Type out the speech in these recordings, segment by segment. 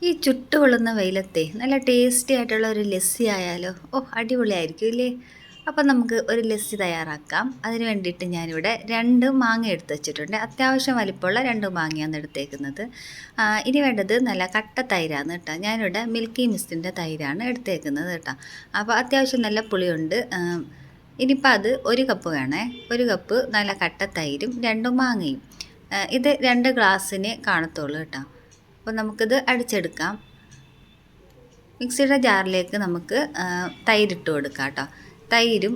ഈ ചുട്ടുപൊള്ളുന്ന വെയിലത്തെ നല്ല ടേസ്റ്റി ആയിട്ടുള്ള ഒരു ലസ്സി ആയാലോ? ഓ അടിപൊളിയായിരിക്കും ഇല്ലേ? അപ്പം നമുക്ക് ഒരു ലസ്സി തയ്യാറാക്കാം. അതിന് വേണ്ടിയിട്ട് ഞാനിവിടെ 2 മാങ്ങ എടുത്ത് വെച്ചിട്ടുണ്ട്. അത്യാവശ്യം വലിപ്പമുള്ള 2 മാങ്ങയാണ് എടുത്തേക്കുന്നത്. ഇനി വേണ്ടത് നല്ല കട്ട തൈരാണ് കേട്ടോ. ഞാനിവിടെ മിൽക്കി മിസ്റ്റിൻ്റെ തൈരാണ് എടുത്തേക്കുന്നത് കേട്ടോ. അപ്പോൾ അത്യാവശ്യം നല്ല പുളിയുണ്ട്. ഇനിയിപ്പോൾ അത് 1 കപ്പ് വേണേ. 1 കപ്പ് നല്ല കട്ട തൈരും 2 മാങ്ങയും. ഇത് 2 ഗ്ലാസ്സിന് കാണത്തുള്ളൂ കേട്ടോ. അപ്പോൾ നമുക്കിത് അടിച്ചെടുക്കാം. മിക്സിയുടെ ജാറിലേക്ക് നമുക്ക് തൈരിട്ട് കൊടുക്കാം കേട്ടോ. തൈരും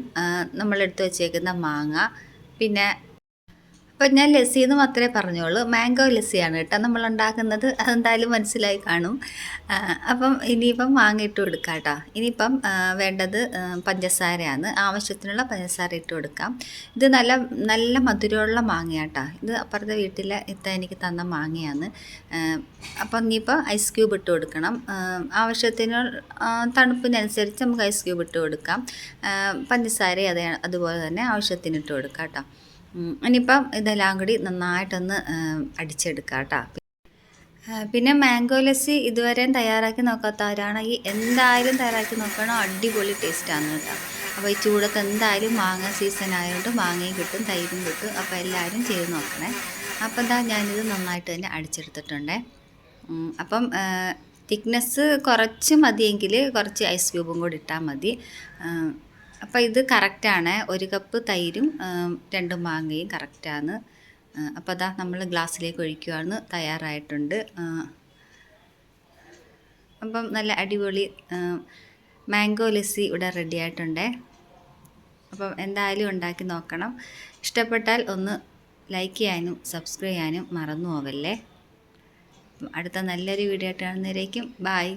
നമ്മളെടുത്ത് വെച്ചേക്കുന്ന മാങ്ങ, പിന്നെ അപ്പം ഞാൻ ലസ്സി എന്ന് മാത്രമേ പറഞ്ഞോളൂ. മാംഗോ ലസ്സിയാണ് കേട്ടോ നമ്മൾ ഉണ്ടാക്കുന്നത്. അതെന്തായാലും മനസ്സിലായി കാണും. അപ്പം ഇനിയിപ്പം മാങ്ങ ഇട്ട് കൊടുക്കാം കേട്ടോ. ഇനിയിപ്പം വേണ്ടത് പഞ്ചസാരയാണ്. ആവശ്യത്തിനുള്ള പഞ്ചസാര ഇട്ട് കൊടുക്കാം. ഇത് നല്ല നല്ല മധുരമുള്ള മാങ്ങയാട്ടോ. ഇത് അപ്പുറത്തെ വീട്ടിലെ എനിക്ക് തന്ന മാങ്ങയാണ്. അപ്പം ഇനിയിപ്പോൾ ഐസ് ക്യൂബ് ഇട്ട് കൊടുക്കണം. ആവശ്യത്തിന് തണുപ്പിനനുസരിച്ച് നമുക്ക് ഐസ് ക്യൂബ് ഇട്ട് കൊടുക്കാം. പഞ്ചസാര അതുപോലെ തന്നെ ആവശ്യത്തിന് ഇട്ട് കൊടുക്കാം കേട്ടോ. ഇനിയിപ്പം ഇതെല്ലാം കൂടി നന്നായിട്ടൊന്ന് അടിച്ചെടുക്കാം കേട്ടോ. പിന്നെ മാംഗോ ലസ്സി ഇതുവരെയും തയ്യാറാക്കി നോക്കാത്തവരാണെങ്കിൽ എന്തായാലും തയ്യാറാക്കി നോക്കണം. അടിപൊളി ടേസ്റ്റാണ് കേട്ടോ. അപ്പോൾ ഈ ചൂടത്ത് എന്തായാലും മാങ്ങ സീസൺ ആയതുകൊണ്ട് മാങ്ങയും കിട്ടും, തൈരും കിട്ടും. അപ്പോൾ എല്ലാവരും ചെയ്ത് നോക്കണേ. അപ്പോൾ എന്താ ഞാനിത് നന്നായിട്ട് തന്നെ അടിച്ചെടുത്തിട്ടുണ്ട്. അപ്പം തിക്നെസ് കുറച്ച് മതിയെങ്കിൽ കുറച്ച് ഐസ് ക്യൂബും കൂടി ഇട്ടാൽ മതി. അപ്പോൾ ഇത് കറക്റ്റാണ്. 1 കപ്പ് തൈരും 2 മാങ്ങയും കറക്റ്റാണ്. അപ്പോൾ അതാ നമ്മൾ ഗ്ലാസ്സിലേക്ക് ഒഴിക്കുകയാണ്. തയ്യാറായിട്ടുണ്ട്. അപ്പം നല്ല അടിപൊളി മാംഗോ ലസ്സി ഇവിടെ റെഡി ആയിട്ടുണ്ട്. അപ്പം എന്തായാലും ഉണ്ടാക്കി നോക്കണം. ഇഷ്ടപ്പെട്ടാൽ ഒന്ന് ലൈക്ക് ചെയ്യാനും സബ്സ്ക്രൈബ് ചെയ്യാനും മറന്നു പോവല്ലേ. അടുത്ത നല്ലൊരു വീഡിയോ ആയിട്ട് കാണുന്നവരേക്കും ബായ്.